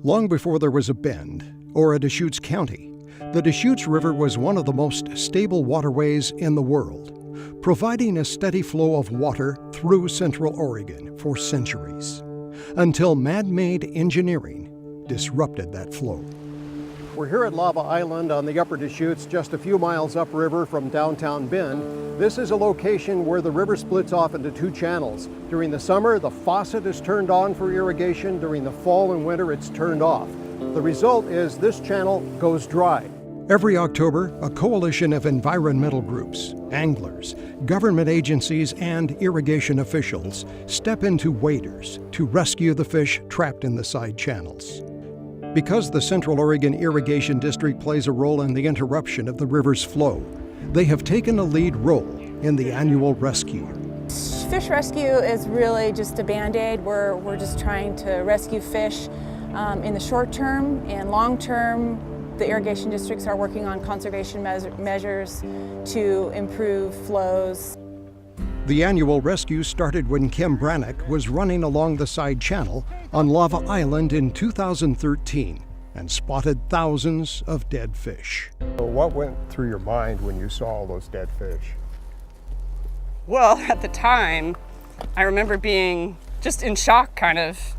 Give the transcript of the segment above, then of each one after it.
Long before there was a Bend or a Deschutes County, the Deschutes River was one of the most stable waterways in the world, providing a steady flow of water through Central Oregon for centuries, until man-made engineering disrupted that flow. We're here at Lava Island on the Upper Deschutes, just a few miles upriver from downtown Bend. This is a location where the river splits off into two channels. During the summer, the faucet is turned on for irrigation. During the fall and winter, it's turned off. The result is this channel goes dry. Every October, a coalition of environmental groups, anglers, government agencies, and irrigation officials step into waders to rescue the fish trapped in the side channels. Because the Central Oregon Irrigation District plays a role in the interruption of the river's flow, they have taken a lead role in the annual rescue. Fish rescue is really just a Band-Aid. We're just trying to rescue fish in the short term, and long term, the irrigation districts are working on conservation measures to improve flows. The annual rescue started when Kim Brannock was running along the side channel on Lava Island in 2013 and spotted thousands of dead fish. So what went through your mind when you saw all those dead fish? Well, at the time, I remember being just in shock, kind of,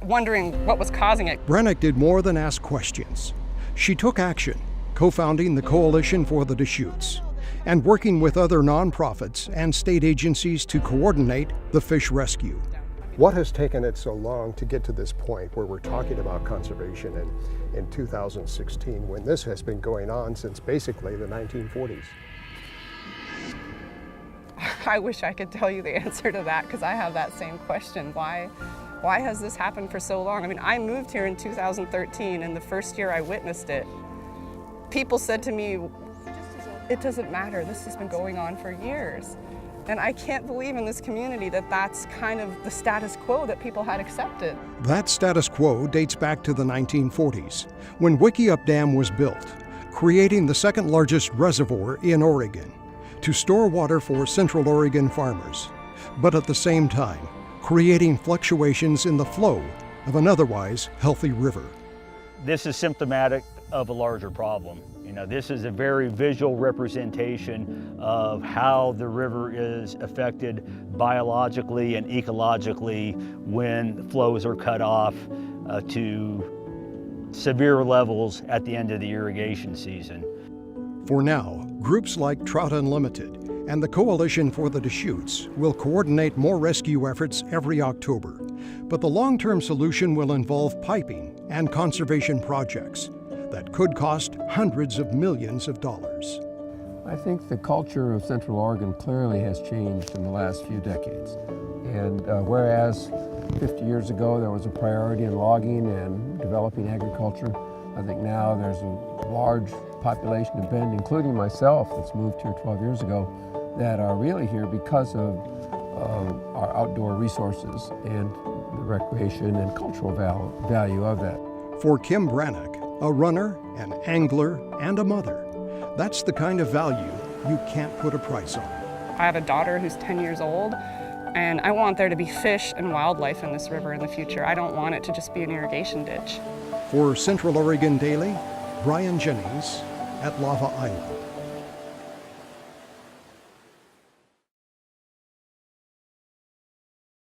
wondering what was causing it. Brannock did more than ask questions. She took action, co-founding the Coalition for the Deschutes, and working with other nonprofits and state agencies to coordinate the fish rescue. What has taken it so long to get to this point where we're talking about conservation in 2016, when this has been going on since basically the 1940s? I wish I could tell you the answer to that, because I have that same question. Why has this happened for so long? I mean, I moved here in 2013, and the first year I witnessed it, people said to me, "It doesn't matter, this has been going on for years." And I can't believe in this community that that's kind of the status quo that people had accepted. That status quo dates back to the 1940s, when Wickiup Dam was built, creating the second largest reservoir in Oregon to store water for Central Oregon farmers, but at the same time, creating fluctuations in the flow of an otherwise healthy river. This is symptomatic of a larger problem. You know, this is a very visual representation of how the river is affected biologically and ecologically when flows are cut off to severe levels at the end of the irrigation season. For now, groups like Trout Unlimited and the Coalition for the Deschutes will coordinate more rescue efforts every October. But the long-term solution will involve piping and conservation projects that could cost hundreds of millions of dollars. I think the culture of Central Oregon clearly has changed in the last few decades. And whereas 50 years ago there was a priority in logging and developing agriculture, I think now there's a large population of Bend, including myself, that's moved here 12 years ago, that are really here because of our outdoor resources and the recreation and cultural value of that. For Kim Brannock, a runner, an angler, and a mother, that's the kind of value you can't put a price on. I have a daughter who's 10 years old, and I want there to be fish and wildlife in this river in the future. I don't want it to just be an irrigation ditch. For Central Oregon Daily, Brian Jennings at Lava Island.